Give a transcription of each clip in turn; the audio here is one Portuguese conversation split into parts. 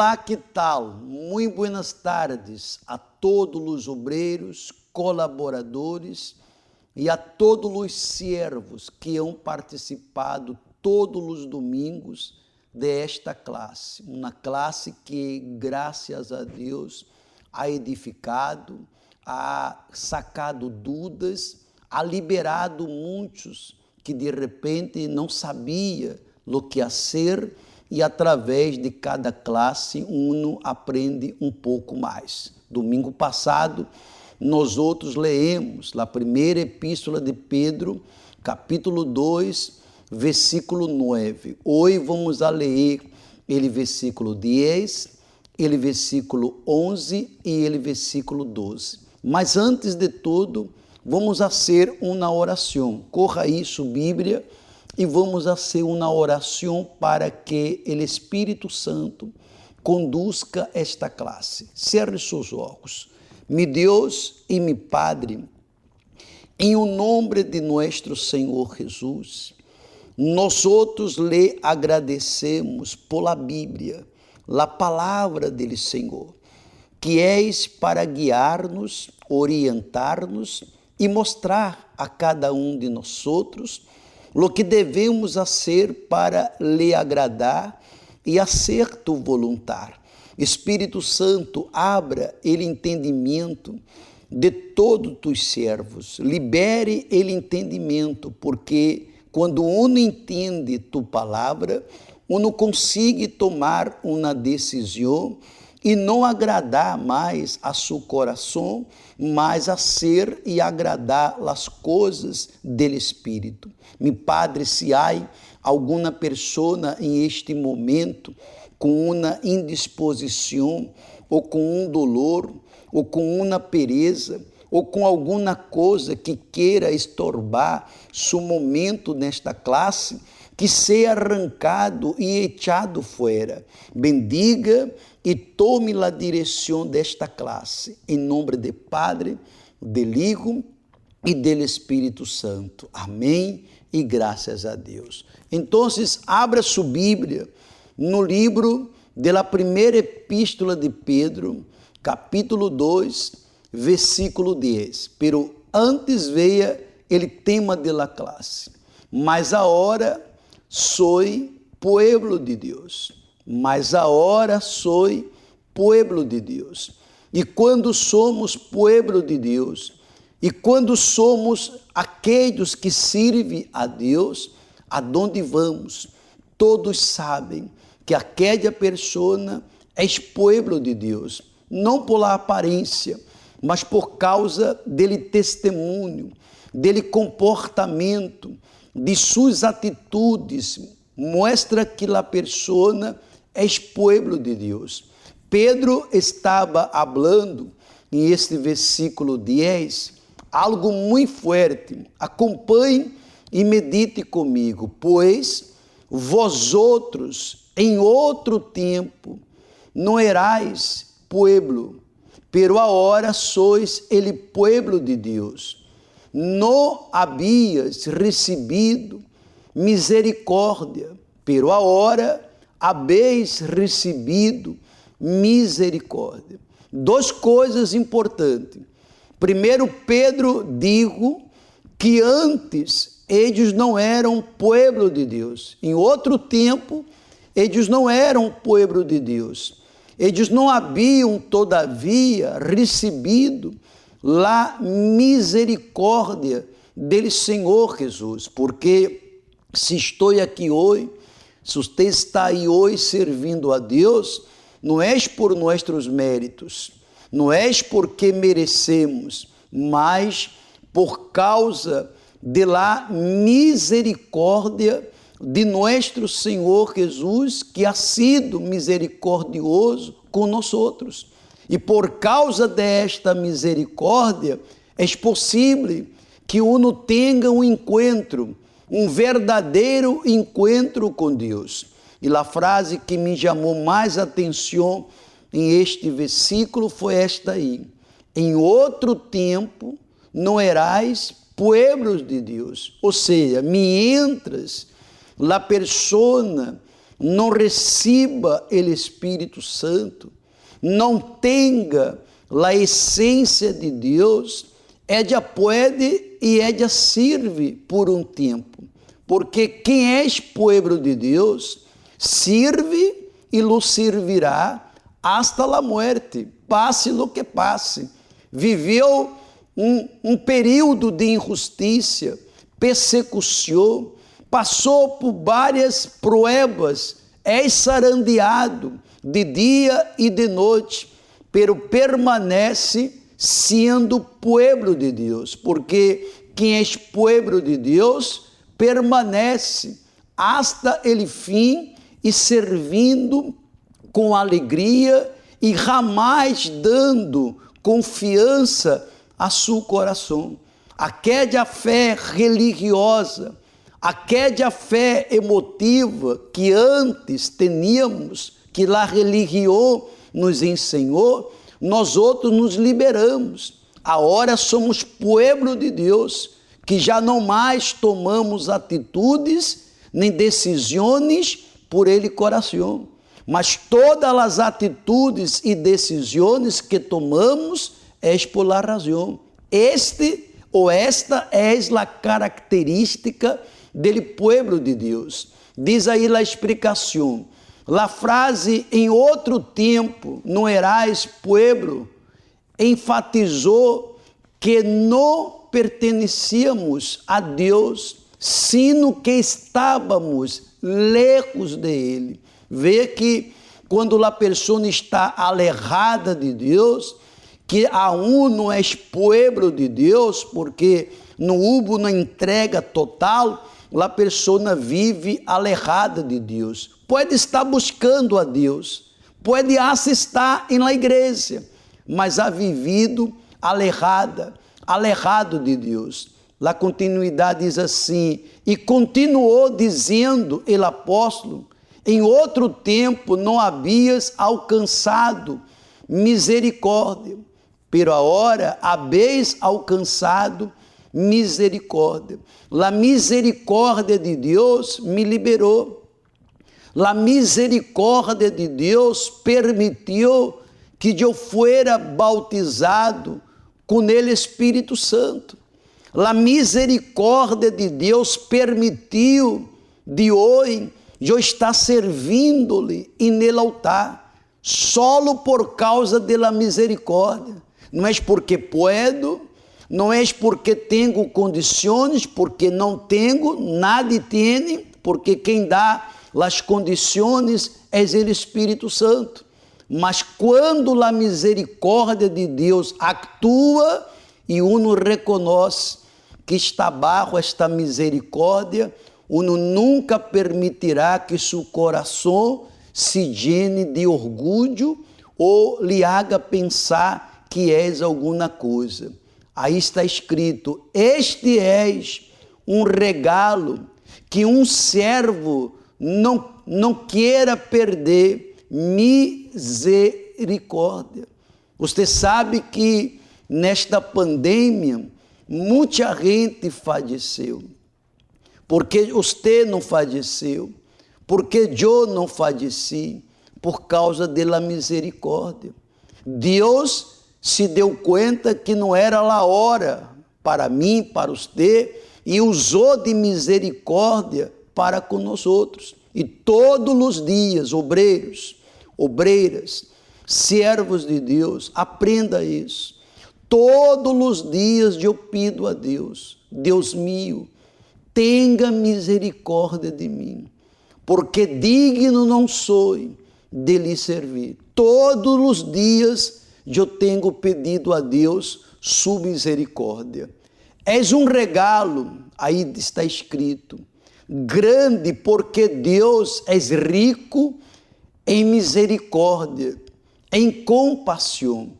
Olá, que tal? Muito buenas tardes a todos os obreiros, colaboradores e a todos os servos que han participado todos os domingos desta classe. Uma classe que, graças a Deus, ha edificado, ha sacado dúvidas, ha liberado muitos que de repente não sabia o que fazer, e através de cada classe, aprende um pouco mais. Domingo passado, nós outros leemos a primeira epístola de Pedro, capítulo 2, versículo 9. Hoje vamos a ler ele versículo 10, ele versículo 11 e ele versículo 12. Mas antes de tudo, vamos fazer uma oração. Corra aí sua Bíblia e vamos fazer uma oração para que o Espírito Santo conduzca esta classe. Cerre seus olhos. Mi Deus e mi Padre, em o nome de nosso Senhor Jesus, nós outros lhe agradecemos por la Bíblia, a palavra dele, Senhor, que és para guiar-nos, orientar-nos e mostrar a cada de nós outros o que devemos fazer para lhe agradar e fazer tu voluntar. Espírito Santo, abra ele entendimento de todos tus servos, libere ele entendimento, porque quando uno entende tu palavra, uno consegue tomar uma decisão e não agradar mais a seu coração, mas a ser e agradar as coisas do Espírito. Meu Padre, se há alguma pessoa em este momento com uma indisposição, ou com um dolor, ou com uma pereza, ou com alguma coisa que queira estorbar seu momento nesta classe, que seja arrancado e echado fora. Bendiga e tome a direção desta classe. Em nome de Padre, do Hijo e do Espírito Santo. Amém e graças a Deus. Então, abra sua Bíblia no livro da primeira epístola de Pedro, capítulo 2, versículo 10. Pero antes veia o tema da classe. Mas agora soy pueblo de Deus. Mas agora soy pueblo de Deus. E quando somos pueblo de Deus, e quando somos aqueles que servem a Deus, aonde vamos, todos sabem que aquela pessoa é pueblo de Deus, não por aparência, mas por causa dele testemunho, dele comportamento, de suas atitudes, mostra que a pessoa é pueblo de Deus. Pedro estava falando em este versículo 10 algo muito forte. Acompanhe e medite comigo. Pois vós outros em outro tempo não erais pueblo, pero agora sois el pueblo de Deus. Não havias recebido misericórdia, pero agora habéis recebido misericórdia. Duas coisas importantes. Primeiro, Pedro digo que antes eles não eram pueblo de Deus. Em outro tempo, eles não eram pueblo de Deus. Eles não haviam, todavia, recebido a misericórdia do Senhor Jesus. Porque se estou aqui hoje, se você está aí hoje servindo a Deus, não é por nossos méritos, não é porque merecemos, mas por causa da misericórdia de nosso Senhor Jesus, que ha sido misericordioso com nós outros. E por causa desta misericórdia, é possível que uno tenha um encontro, um verdadeiro encontro com Deus. E a frase que me chamou mais atenção em este versículo foi esta aí. Em outro tempo não erais pueblos de Deus. Ou seja, mientras la persona, não receba o Espírito Santo, não tenha a essência de Deus, ella pode e ella sirve por um tempo, porque quem é povo de Deus sirve e lo servirá hasta a morte, passe o que passe. Viveu um período de injustiça, persecução, passou por várias provas, é sarandeado de dia e de noite, pero permanece sendo povo de Deus, porque quem é povo de Deus permanece hasta ele fim e servindo com alegria e jamais dando confiança a seu coração. Aquela fé religiosa, aquela fé emotiva que antes teníamos, que a religião nos ensinou, nós outros nos liberamos. Agora somos povo de Deus, que já não mais tomamos atitudes nem decisões por ele coração, mas todas as atitudes e decisões que tomamos é por la razão. Este ou esta é a característica do povo de Deus. Diz aí a explicação. A frase em outro tempo, não erais povo, enfatizou que não pertencíamos a Deus, sino que estávamos lejos de Ele. Vê que quando a pessoa está alejada de Deus, que aún não é povo de Deus, porque não houve uma entrega total, a pessoa vive alejada de Deus. Pode estar buscando a Deus, pode estar na igreja, mas ha vivido alejado de Deus. A continuidade diz assim, e continuou dizendo o apóstolo, em outro tempo não havias alcançado misericórdia, pero agora habéis alcançado misericórdia. A misericórdia de Deus me liberou. A misericórdia de Deus permitiu que eu fuera bautizado com o Espírito Santo. A misericórdia de Deus permitiu de hoje eu estar servindo-lhe no altar, solo por causa da misericórdia. Não é porque puedo, não é porque tenho condições, porque não tenho, nadie tem, porque quem dá as condições é o Espírito Santo. Mas quando a misericórdia de Deus atua e uno reconhece que está bajo esta misericórdia, uno nunca permitirá que seu coração se llene de orgulho ou lhe haga pensar que és alguma coisa. Aí está escrito, este és um regalo que um servo não queira perder, misericórdia. Você sabe que nesta pandemia, muita gente faleceu. Porque você não faleceu, porque eu não faleci, por causa da misericórdia. Deus se deu conta que não era a hora para mim, para você, e usou de misericórdia para com nós outros. E todos os dias, obreiros, obreiras, servos de Deus, aprenda isso. Todos os dias eu pido a Deus, Deus meu, tenha misericórdia de mim, porque digno não sou de lhe servir. Todos os dias eu tenho pedido a Deus sua misericórdia. És um regalo, aí está escrito, grande, porque Deus é rico em misericórdia, em compaixão.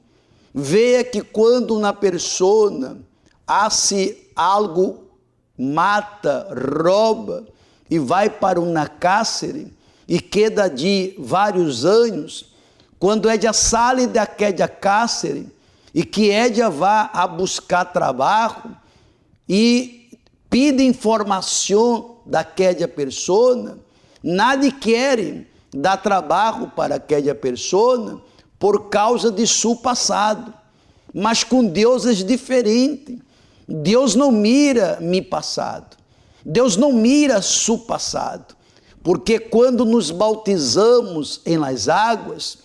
Veja que quando uma pessoa hace algo, mata, rouba e vai para uma cárcere e queda de vários anos, quando ela sai daquela cárcere e que ela vá a buscar trabalho e pede informação daquela pessoa, Nadie quer dar trabalho para aquela pessoa por causa de seu passado. Mas com Deus é diferente. Deus não mira meu passado. Deus não mira seu passado. Porque quando nos bautizamos em las águas,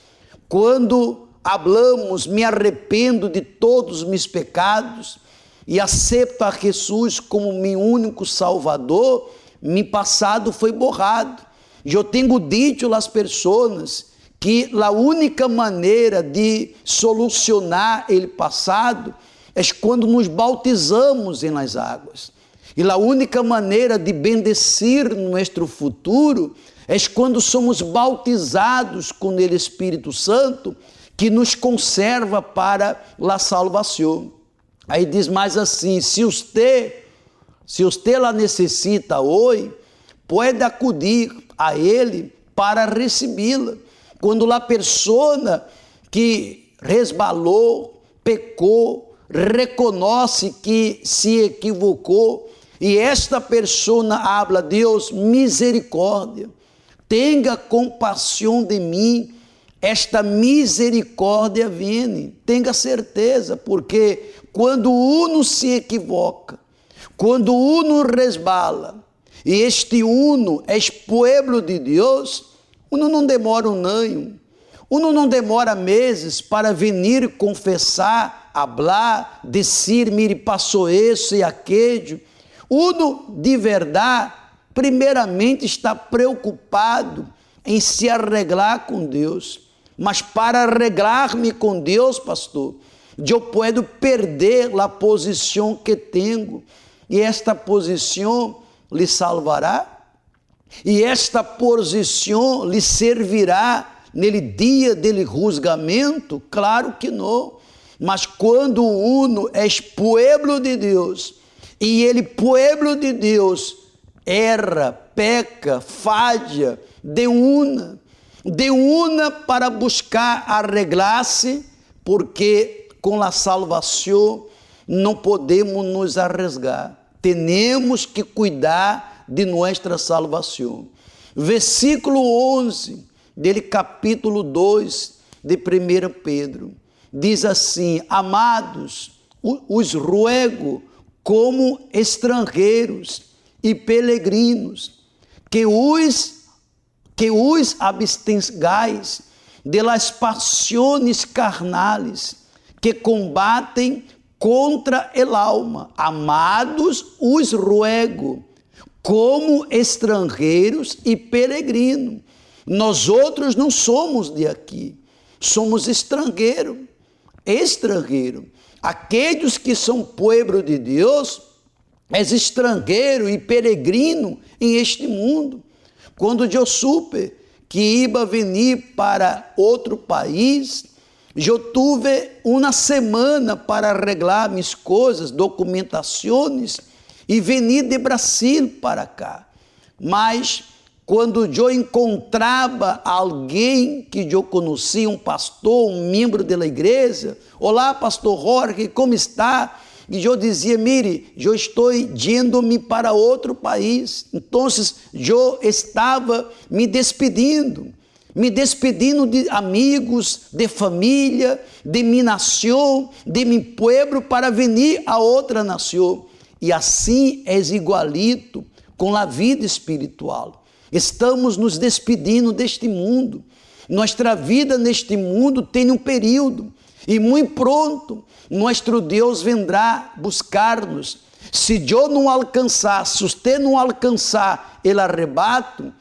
quando hablamos, me arrependo de todos os meus pecados e aceito a Jesus como meu único Salvador, meu passado foi borrado. Eu tenho dito às pessoas que a única maneira de solucionar o passado é quando nos bautizamos em las águas. E a única maneira de bendecir nosso futuro é quando somos bautizados com o Espírito Santo, que nos conserva para a salvação. Aí diz mais assim: se você la necessita hoje, pode acudir a Ele para recebê-la. Quando a pessoa que resbalou, pecou, reconhece que se equivocou, e esta pessoa habla: Deus, misericórdia, tenha compaixão de mim, esta misericórdia vem. Tenha certeza, porque quando uno se equivoca, quando uno resbala, e este uno é povo de Deus, uno não demora um ano, uno não demora meses para vir confessar, hablar, dizer, mire, passou isso e aquele. Uno, de verdade, primeiramente está preocupado em se arreglar com Deus. Mas para arreglar-me com Deus, pastor, eu posso perder a posição que tenho. E esta posição lhe salvará? E esta posição lhe servirá nele dia dele julgamento? Claro que não. Mas quando uno é povo de Deus, e ele, povo de Deus, erra, peca, falha, de una para buscar arreglar-se, porque com a salvação não podemos nos arriesgar. Temos que cuidar de nossa salvação. Versículo 11, dele capítulo 2 de 1 Pedro, diz assim: amados, os ruego como estrangeiros e peregrinos, que os abstengais de las pasiones carnales que combatem contra el alma. Amados, os ruego como estrangeiros e peregrinos. Nós outros não somos de aqui, somos estrangeiro. Aqueles que são povo de Deus, é estrangeiro e peregrino em este mundo. Quando eu supe que ia venir para outro país, eu tive uma semana para arreglar minhas coisas, documentações, e vim de Brasil para cá. Mas quando eu encontrava alguém que eu conhecia, um pastor, um membro da igreja: olá, pastor Jorge, como está? E eu dizia: mire, eu estou indo-me para outro país. Então, eu estava me despedindo de amigos, de família, de minha nação, de meu povo, para vir a outra nação. E assim é igualito com a vida espiritual. Estamos nos despedindo deste mundo. Nossa vida neste mundo tem um período, e muito pronto nosso Deus vendrá buscar-nos. Se eu não alcançar, se você não alcançar o arrebato,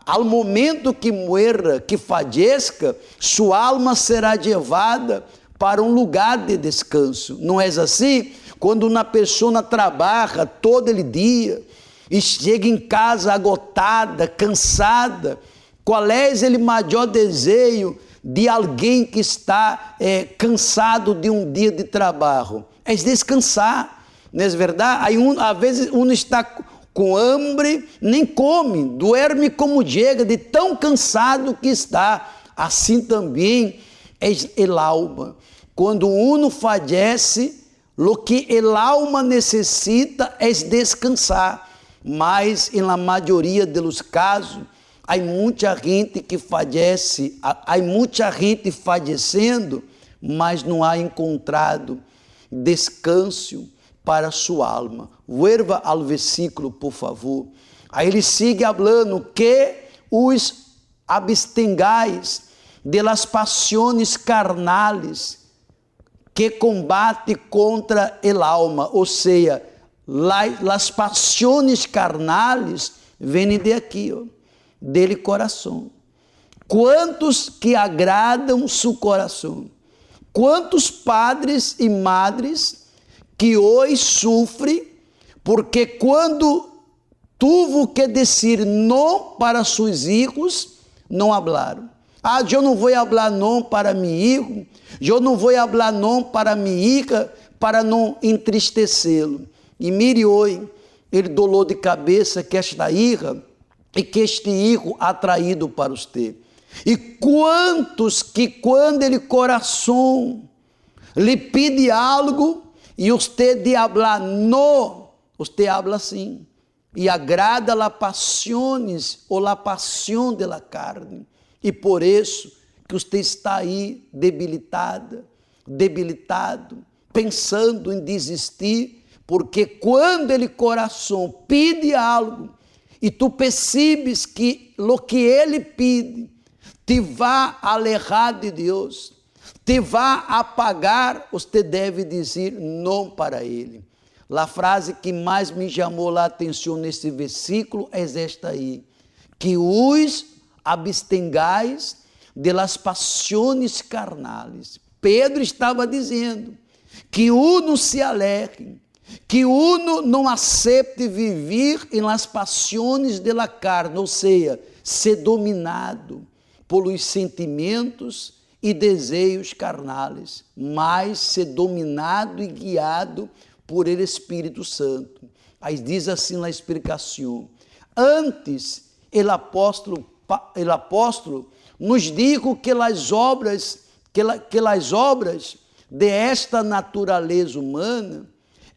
ao momento que morra, que faleça, sua alma será levada para um lugar de descanso. Não é assim? Quando uma pessoa trabalha todo o dia e chega em casa agotada, cansada, qual é o maior desejo de alguém que está cansado de um dia de trabalho? É descansar, não é verdade? Aí às vezes um está com hambre, nem come, dorme como chega, de tão cansado que está. Assim também é el alma. Quando uno falece, o que el alma necessita é descansar. Mas, em la maioria dos casos, há muita gente que falece, há muita gente falecendo, mas não há encontrado descanso para sua alma. Vuelva ao versículo, por favor. Aí ele sigue falando que os abstengais de las pasiones carnales que combate contra el alma, ou seja, las pasiones carnales vêm de aqui, ó, dele coração. Quantos que agradam seu coração? Quantos padres e madres que hoje sofrem porque quando tuvo que dizer não para seus filhos, não falaram. Eu não vou falar não para meu filho, eu não vou falar não para minha filha, para não entristecê-lo. E mire hoje, ele dolor de cabeça que esta filha e que este filho ha traído para você. E quantos que quando ele coração lhe pede algo e você de falar não, você fala sim. E agrada las pasiones ou la pasión de la carne. E por isso que você está aí debilitado, pensando em desistir, porque quando ele coração pede algo e tu percebes que o que ele pede te vai alejar de Deus, te vai apagar, você deve dizer não para ele. A frase que mais me chamou a atenção nesse versículo é esta aí, que os abstengais de las pasiones carnales. Pedro estava dizendo que uno se alegre, que uno não aceite viver em las pasiones de la carne, ou seja, ser dominado pelos sentimentos e desejos carnais, mas ser dominado e guiado por ele Espírito Santo. Aí diz assim na explicação: antes, o apóstolo nos dijo que as obras de esta natureza humana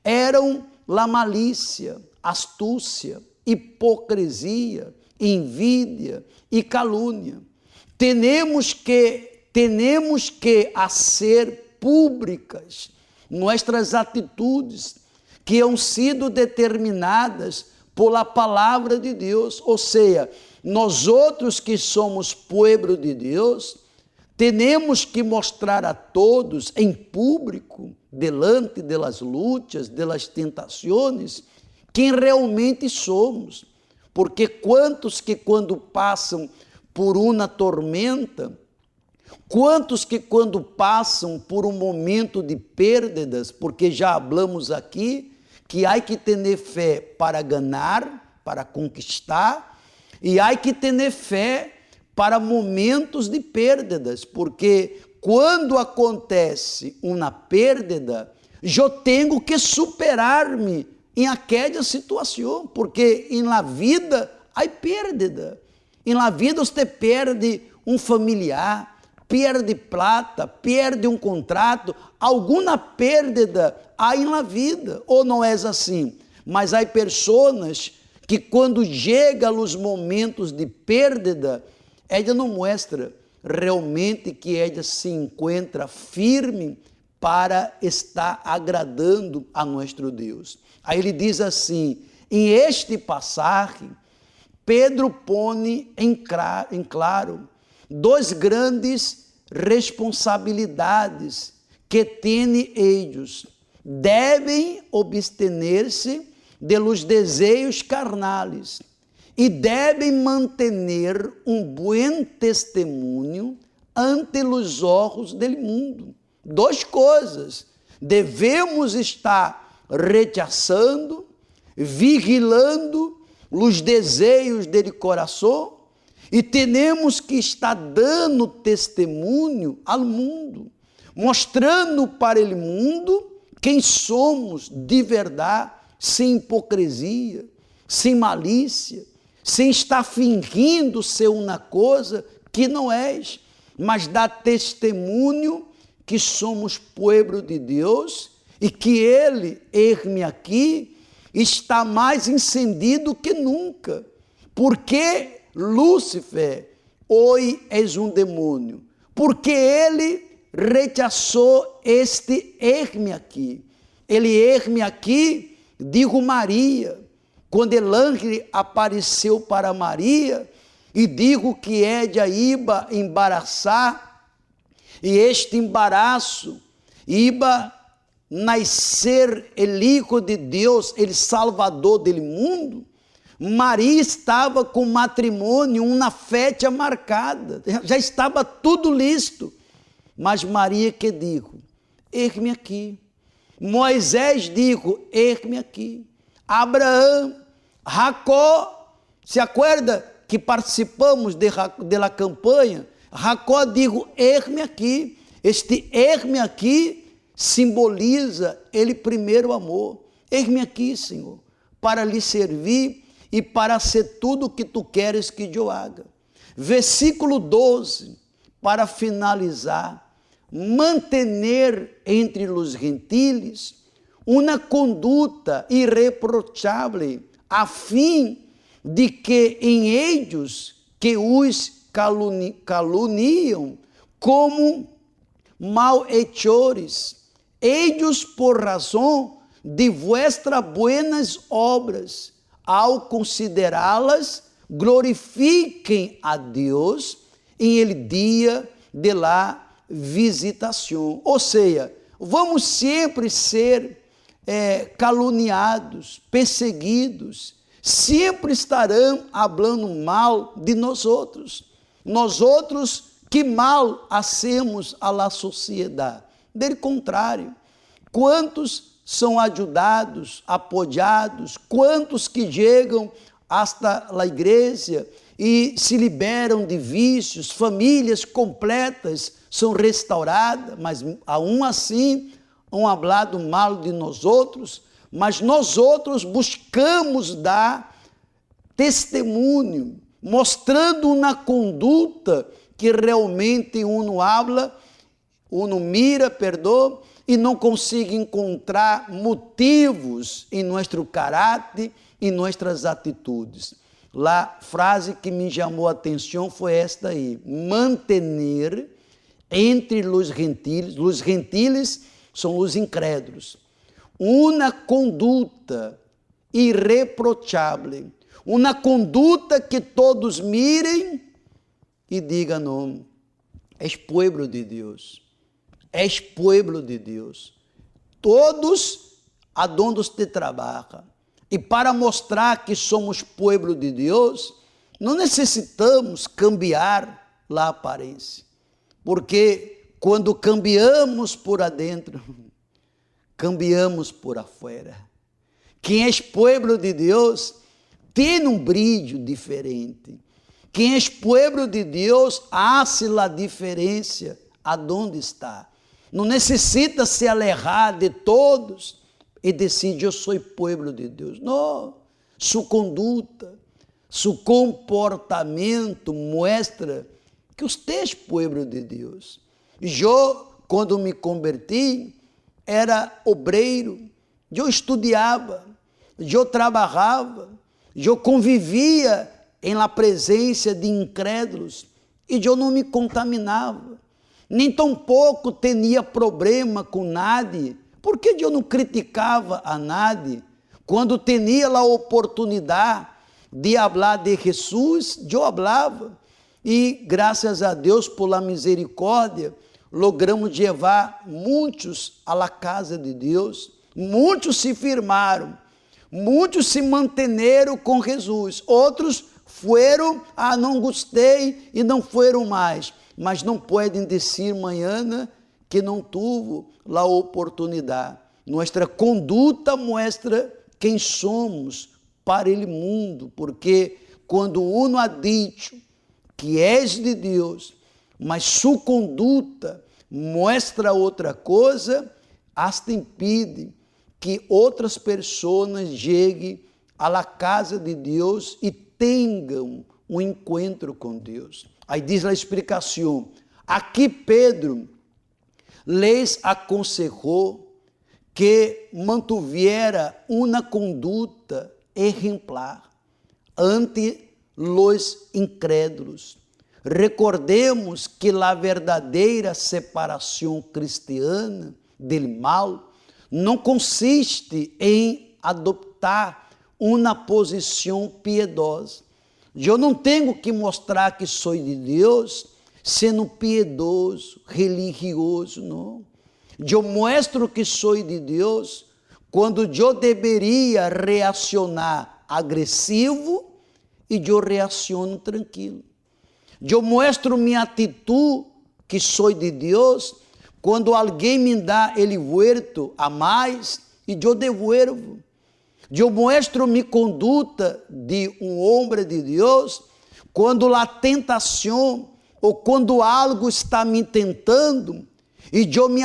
eram la malícia, astúcia, hipocrisia, envidia e calúnia. Tenemos que hacer públicas nossas atitudes que han sido determinadas por la palavra de Deus, ou seja, nós outros que somos povo de Deus, temos que mostrar a todos em público, delante das lutas, das tentações, quem realmente somos, porque quantos que quando passam por uma tormenta, quantos que quando passam por um momento de perdas, porque já falamos aqui que há que ter fé para ganhar, para conquistar, e há que ter fé para momentos de perdas, porque quando acontece uma perda, eu tenho que superar-me em aquela situação, porque em la vida há perda. Em la vida você perde um familiar, perde plata, perde um contrato, alguma perda há na vida, ou não é assim? Mas há pessoas que quando chegam os momentos de perda, ela não mostra realmente que ela se encontra firme para estar agradando a nosso Deus. Aí ele diz assim, em este passagem, Pedro põe em claro duas grandes responsabilidades que têm eles. Devem abster-se de los desejos carnales e devem manter um bom testemunho ante os olhos do mundo. Duas coisas, devemos estar rechaçando, vigilando os desejos do coração e temos que estar dando testemunho ao mundo, mostrando para o mundo quem somos de verdade, sem hipocrisia, sem malícia, sem estar fingindo ser uma coisa que não és, mas dar testemunho que somos povo de Deus e que Ele, eis-me aqui, está mais encendido que nunca, porque Lúcifer hoje é um demônio, porque ele rechaçou este erme aqui. Ele erme aqui, digo Maria, quando el ángel apareceu para Maria, e digo que ella iba embaraçar, e este embaraço iba nascer el Hijo de Deus, el Salvador do mundo. Maria estava com matrimônio, uma festa marcada, já estava tudo listo. Mas Maria que digo, eis-me aqui. Moisés digo, eis-me aqui. Abraão, Jacó, se acorda que participamos da campanha? Jacó digo, eis-me aqui. Este eis-me aqui simboliza ele primeiro amor. Eis-me aqui, Senhor, para lhe servir e para ser tudo o que tu queres que eu haga. Versículo 12, para finalizar. Mantener entre os gentiles uma conduta irreprochável, a fim de que em eles que os caluniam como malhechores, eles por razão de vuestras buenas obras, ao considerá-las, glorifiquem a Deus em el dia de la visitação. Ou seja, vamos sempre ser caluniados, perseguidos, sempre estarão falando mal de nós outros que mal hacemos à la sociedade. Del contrário, quantos são ajudados, apoiados, quantos que chegam hasta a igreja e se liberam de vícios, famílias completas são restauradas, mas aún assim hão falado mal de nós outros, mas nós outros buscamos dar testemunho, mostrando uma conduta que realmente uno habla, uno mira, e não consegue encontrar motivos em nosso caráter e nossas atitudes. A frase que me chamou a atenção foi esta aí: manter entre os gentiles são os incrédulos, uma conduta irreprochável, uma conduta que todos mirem e digam: não, és pueblo de Deus, és pueblo de Deus. Todos aonde te trabalham. E para mostrar que somos pueblo de Deus, não necessitamos cambiar a aparência. Porque quando cambiamos por adentro, cambiamos por afuera. Quem é pueblo de Deus tem um brilho diferente. Quem é pueblo de Deus hace a diferença aonde está. Não necessita se alejar de todos e decide, eu sou pueblo de Deus. Não, sua conduta, seu comportamento mostra que você é pueblo de Deus. Eu, quando me converti, era obreiro, eu estudava, eu trabalhava, eu convivia em la presença de incrédulos e eu não me contaminava, nem tampouco tinha problema com nadie. Por que eu não criticava a nadie? Quando tinha a oportunidade de falar de Jesus, eu falava. E graças a Deus, por la misericórdia, logramos levar muitos à la casa de Deus. Muitos se firmaram, muitos se manteneram com Jesus. Outros foram, não gostei e não foram mais. Mas não podem dizer amanhã que não tuvo a oportunidade. Nossa conduta mostra quem somos para o mundo, porque quando uno ha dicho que és de Deus, mas sua conduta mostra outra coisa, hasta impede que outras pessoas cheguem à la casa de Deus e tenham um encontro com Deus. Aí diz a explicação, aqui Pedro les aconselhou que mantuviera uma conduta exemplar ante los incrédulos. Recordemos que a verdadeira separação cristiana do mal não consiste em adoptar uma posição piedosa. Eu não tenho que mostrar que sou de Deus sendo piedoso, religioso, não. Eu mostro que sou de Deus quando eu deveria reacionar agressivo e eu reaciono tranquilo. Eu mostro minha atitude que sou de Deus quando alguém me dá ele vuelto a mais e eu devolvo. Eu mostro minha conduta de homem de Deus quando a tentação ou quando algo está me tentando e eu me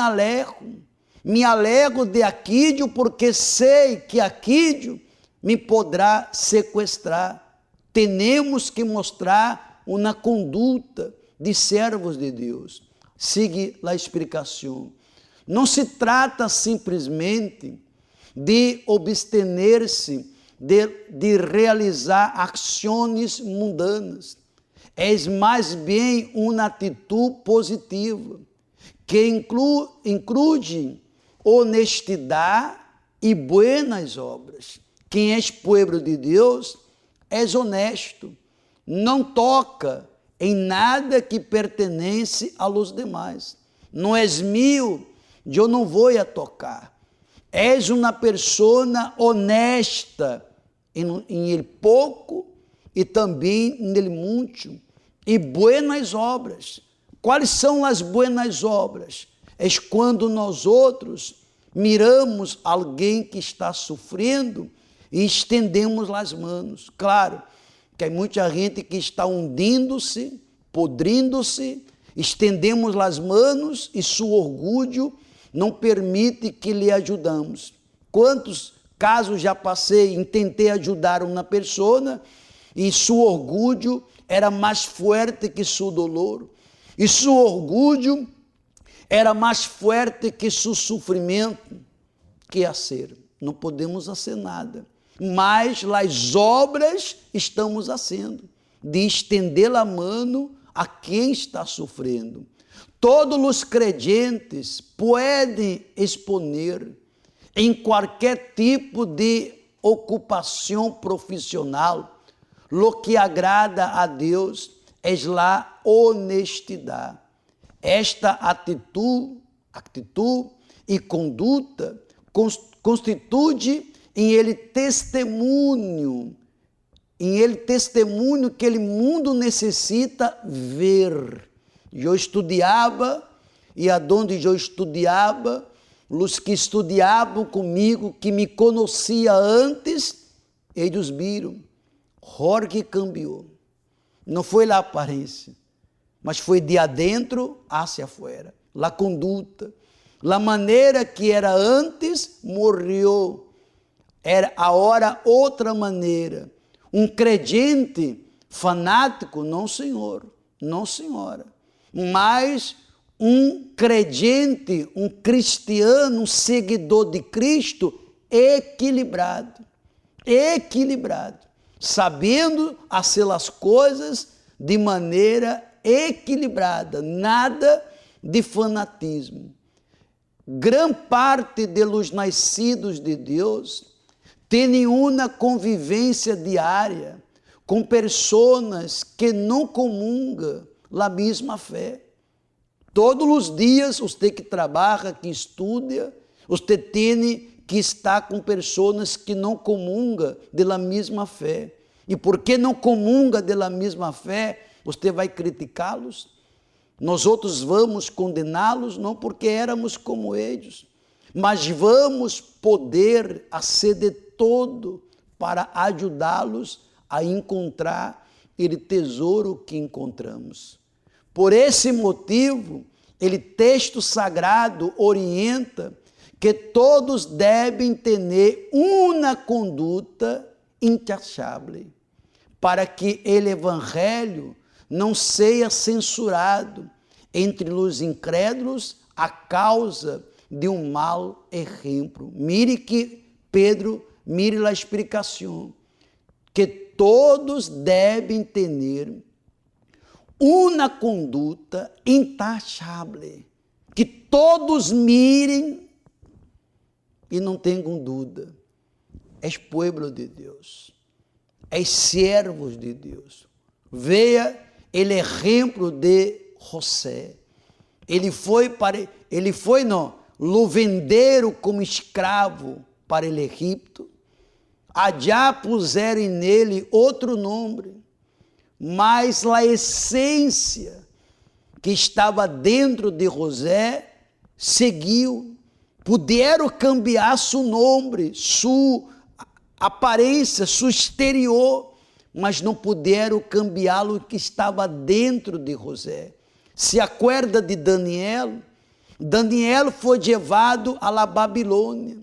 alego de aquilo porque sei que aquilo me poderá sequestrar. Temos que mostrar uma conduta de servos de Deus. Siga a explicação. Não se trata simplesmente de abster-se de realizar ações mundanas. É mais bem uma atitude positiva, que inclui honestidade e buenas obras. Quem é povo de Deus é honesto, não toca em nada que pertence a los demais. Não és meu, eu não vou a tocar. És uma pessoa honesta em ele pouco e também nele muito. E buenas obras. Quais são as buenas obras? É quando nós outros miramos alguém que está sofrendo e estendemos as mãos. Claro que há muita gente que está hundindo-se, podrindo-se, estendemos as mãos e seu orgulho não permite que lhe ajudamos. Quantos casos já passei em tentei ajudar uma pessoa e seu orgulho era mais forte que seu dolor, e seu orgulho era mais forte que seu sofrimento. Que fazer? Não podemos fazer nada, mas as obras estamos fazendo, de estender a mão a quem está sofrendo. Todos os crentes podem exponer em qualquer tipo de ocupação profissional. Lo que agrada a Deus é a honestidade. Esta atitude e conduta constitui em ele testemunho que o mundo necessita ver. Eu estudava, e aonde eu estudava, os que estudavam comigo, que me conhecia antes, eles viram, Jorge cambiou. Não foi a aparência, mas foi de adentro hacia fora. A conduta, a maneira que era antes, morreu. Era agora outra maneira. Um crente fanático, não senhor, não senhora. Mas um crente, um cristiano, um seguidor de Cristo equilibrado, sabendo fazer as coisas de maneira equilibrada, nada de fanatismo. Gran parte dos nascidos de Deus tem uma convivência diária com pessoas que não comungam a mesma fé. Todos os dias, você que trabalha, que estuda, você tem que estar com pessoas que não comungam da mesma fé. E porque não comunga da mesma fé, você vai criticá-los? Nós outros vamos condená-los, não porque éramos como eles, mas vamos poder fazer de todo para ajudá-los a encontrar o tesouro que encontramos. Por esse motivo, o texto sagrado orienta que todos devem ter uma conduta intachable, para que o evangelho não seja censurado entre os incrédulos a causa de um mau exemplo. Mire que Pedro, mire a explicação, que todos devem ter uma conduta intachável, que todos mirem e não tenham dúvida. És povo de Deus, és servos de Deus. Veja o exemplo de José. Lo venderam como escravo para o Egito. Allá puseram nele outro nome, mas a essência que estava dentro de José seguiu. Puderam cambiar seu nome, sua aparência, seu exterior, mas não puderam cambiar o que estava dentro de José. Se acorda de Daniel? Daniel foi levado à la Babilônia.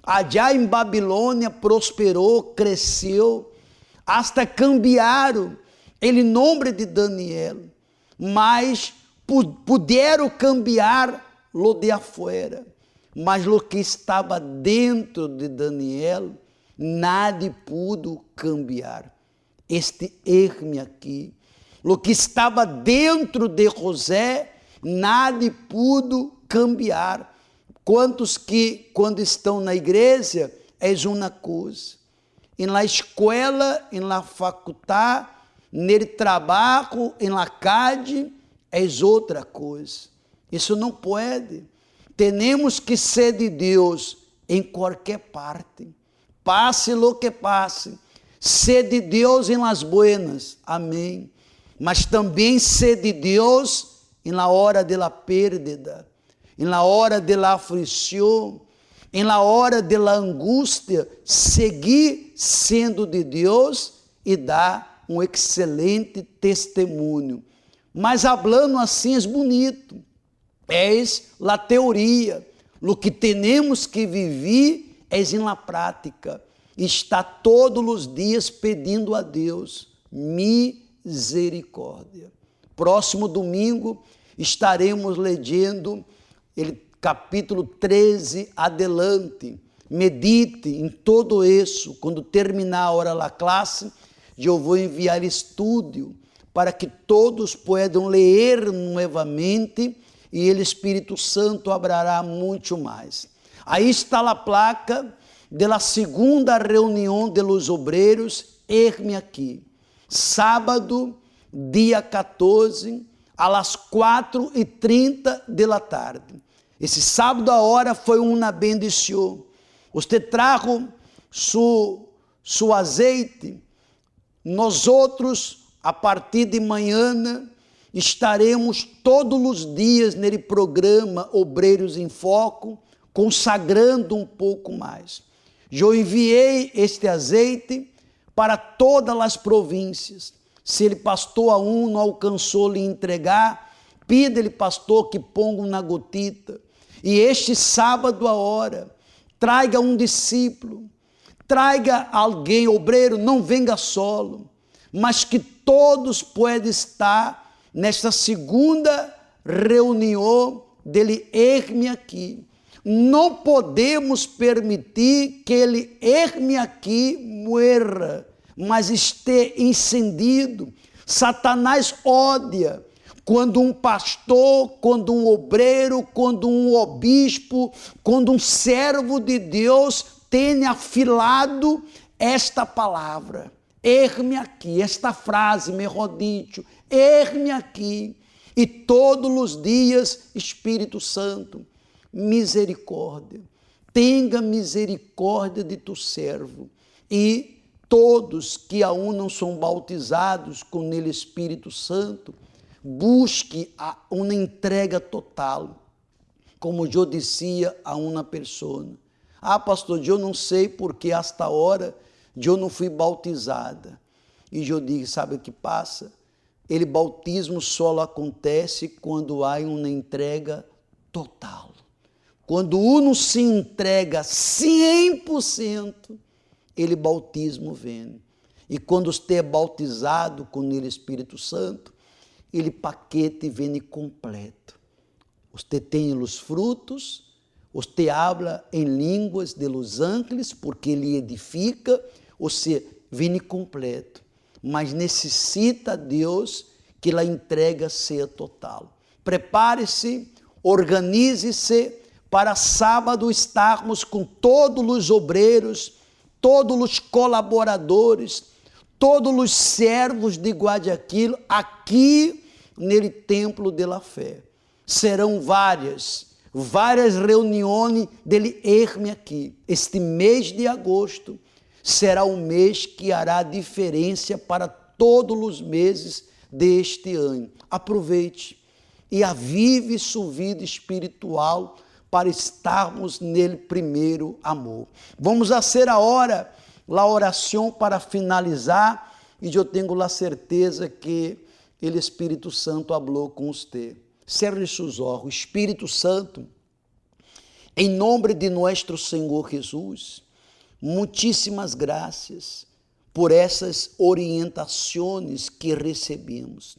Allá em Babilônia prosperou, cresceu, hasta cambiaram o nome de Daniel, mas puderam cambiar lo de afuera, mas lo que estava dentro de Daniel, nada pudo cambiar. Este erme aqui, lo que estava dentro de José, nada pudo cambiar. Quantos que, quando estão na igreja, é uma coisa, na escola, na faculdade, no trabalho, na calle, é outra coisa. Isso não pode. Temos que ser de Deus em qualquer parte, passe lo que passe, ser de Deus em las buenas, amém, mas também ser de Deus em la hora de la pérdida, em la hora de la aflição, em la hora de la angústia, seguir sendo de Deus e dar um excelente testemunho. Mas falando assim é bonito, é a teoria, o que temos que viver é em la prática, está todos os dias pedindo a Deus misericórdia. Próximo domingo estaremos lendo capítulo 13 adelante. Medite em todo isso. Quando terminar a hora da classe, eu vou enviar estudo para que todos possam ler novamente e o Espírito Santo abrará muito mais. Aí está a placa da segunda reunião de los obreiros, erme aqui, sábado, dia 14, às 4:30 da tarde. Esse sábado a hora foi uma bendição. Você trajo seu azeite. Nós outros, a partir de manhã, estaremos todos os dias nesse programa Obreiros em Foco, consagrando um pouco mais. Eu enviei este azeite para todas as províncias. Se ele pastor a não alcançou lhe entregar, pida-lhe pastor que ponga na gotita. E este sábado a hora, traga um discípulo, traga alguém, obreiro, não venga solo, mas que todos possam estar nesta segunda reunião dele erme aqui. Não podemos permitir que ele erme aqui morra, mas esteja encendido. Satanás odia quando um pastor, quando um obreiro, quando um obispo, quando um servo de Deus tem afilado esta palavra. Erme aqui, esta frase, melhor dito, erme aqui. E todos os dias, Espírito Santo, misericórdia, tenha misericórdia de tu servo. E todos que aún não são bautizados com o Espírito Santo, busque uma entrega total. Como eu dizia a uma pessoa, pastor, eu não sei porque hasta hora eu não fui bautizada. E eu digo, sabe o que passa? O bautismo só acontece quando há uma entrega total. Quando uno se entrega 100%, o bautismo vem. E quando você é bautizado com o Espírito Santo, o paquete vem completo. Você tem os frutos, você habla em línguas de los ángeles, porque ele edifica, você vem completo. mas necessita, Deus, que a entrega seja total. Prepare-se, organize-se para sábado estarmos com todos os obreiros, todos os colaboradores, todos os servos de Guayaquil aqui no Templo de la Fé. Serão várias reuniões dele irme aqui. Este mês de agosto será um mês que hará diferença para todos os meses deste ano. Aproveite e avive sua vida espiritual para estarmos nele primeiro amor. Vamos fazer agora a oração para finalizar, e eu tenho a certeza que o Espírito Santo falou com você. Cerre seus olhos. Espírito Santo, em nome de nosso Senhor Jesus, muitíssimas graças por essas orientações que recebemos,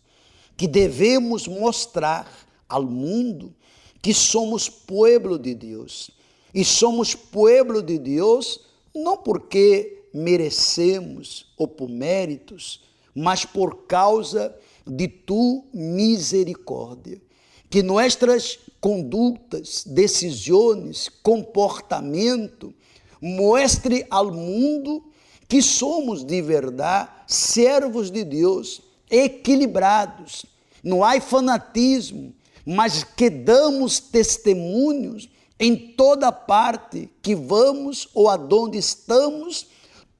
que devemos mostrar ao mundo que somos pueblo de Deus. E somos pueblo de Deus não porque merecemos ou por méritos, mas por causa de tu misericórdia. Que nossas condutas, decisões, comportamento mostre ao mundo que somos de verdade servos de Deus, equilibrados. Não há fanatismo, mas que damos testemunhos em toda parte que vamos ou aonde estamos.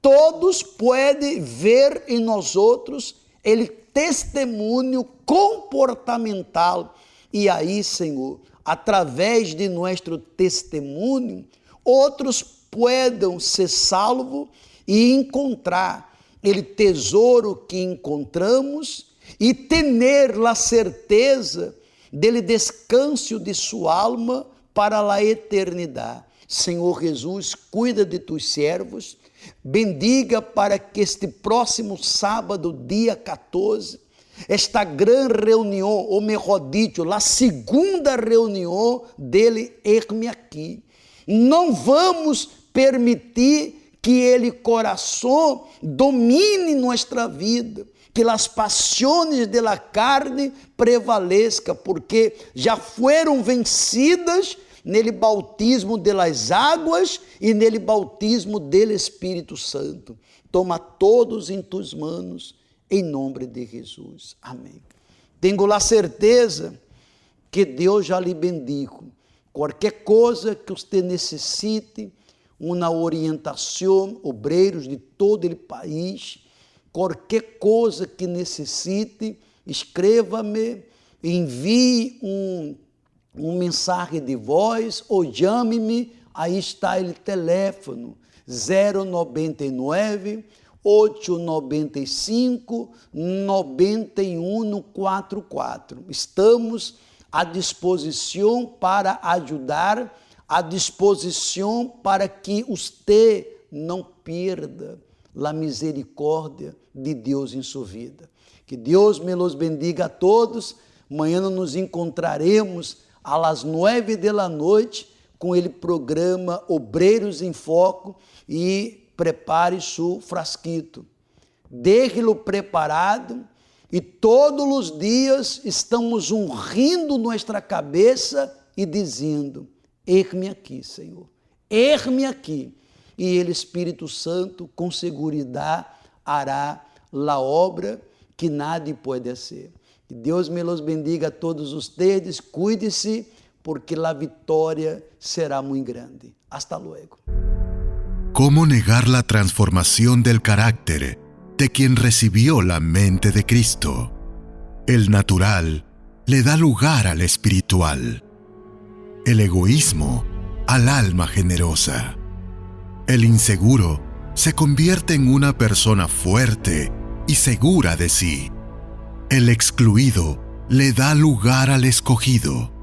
Todos podem ver em nós outros ele testemunho comportamental. E aí, Senhor, através de nosso testemunho, outros podem ser salvos e encontrar ele tesouro que encontramos e ter a certeza dele descanso de sua alma para a eternidade. Senhor Jesus, cuida de tus servos, bendiga para que este próximo sábado, dia 14, esta grande reunião, ou melhor dito, a segunda reunião dele irme aqui. Não vamos permitir que ele coração domine nossa vida, que as paixões da carne prevaleçam, porque já foram vencidas nele bautismo das águas e nele bautismo do Espírito Santo. Toma todos em tus manos, em nome de Jesus. Amém. Tenho a certeza que Deus já lhe bendigo. Qualquer coisa que você necessite, uma orientação, obreiros de todo o país, qualquer coisa que necessite, escreva-me, envie um mensagem de voz ou chame-me. Aí está o telefone 099 895 9144. Estamos à disposição para ajudar, à disposição para que você não perda a misericórdia de Deus em sua vida. Que Deus me los bendiga a todos. Amanhã nos encontraremos às 9 da noite com ele programa Obreiros em Foco, e prepare seu frasquito. Deixe-lo preparado, e todos os dias estamos ungindo nossa cabeça e dizendo: eis-me aqui, Senhor, eis-me aqui. E ele, Espírito Santo, com seguridade hará a obra que nada pode ser. Que Deus me los bendiga a todos ustedes, cuide-se, porque a vitória será muito grande. Hasta luego. ¿Cómo negar la transformación del carácter de quien recibió la mente de Cristo? El natural le da lugar al espiritual, el egoísmo al alma generosa. El inseguro se convierte en una persona fuerte y segura de sí. El excluido le da lugar al escogido.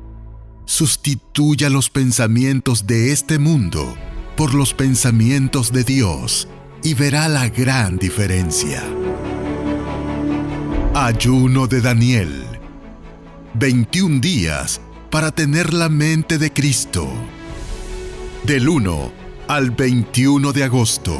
Sustituya los pensamientos de este mundo por los pensamientos de Dios y verá la gran diferencia. Ayuno de Daniel. 21 días para tener la mente de Cristo. Del 1 al 21 de agosto.